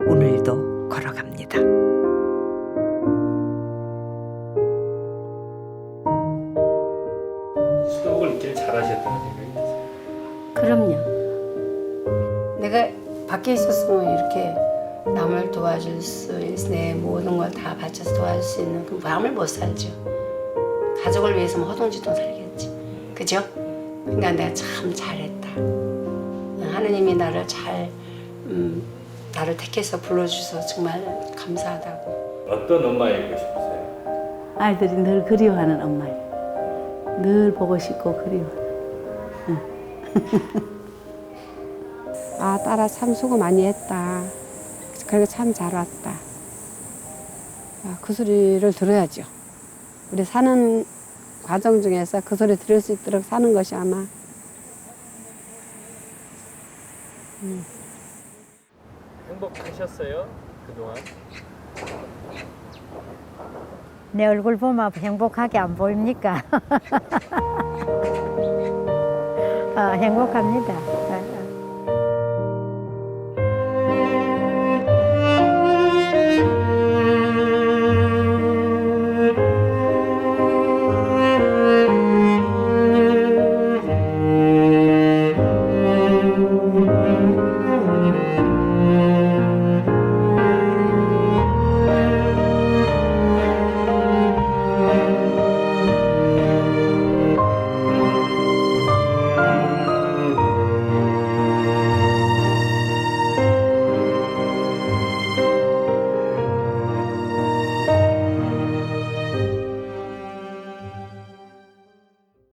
오늘도 걸어갑니다. 수덕을 이렇게 잘하셨다는 생각이 드세요? 그럼요. 내가 밖에 있었으면 이렇게 남을 도와줄 수 있는 내 모든 걸 다 바쳐서 도와줄 수 있는 그 마음을 못 살죠. 가족을 위해서는 허둥지둥 살겠지. 그죠? 그러니까 내가 참 잘했다. 하느님이 나를 나를 택해서 불러주셔서 정말 감사하다고. 어떤 엄마이고 싶으세요? 아이들이 늘 그리워하는 엄마예요. 늘 보고 싶고 그리워하는. 아, 딸아 참 수고 많이 했다. 그리고 참 잘 왔다. 아, 그 소리를 들어야죠. 우리 사는 과정 중에서 그 소리 들을 수 있도록 사는 것이 아마 행복하셨어요? 그동안? 내 얼굴 보면 행복하게 안 보입니까? 행복합니다.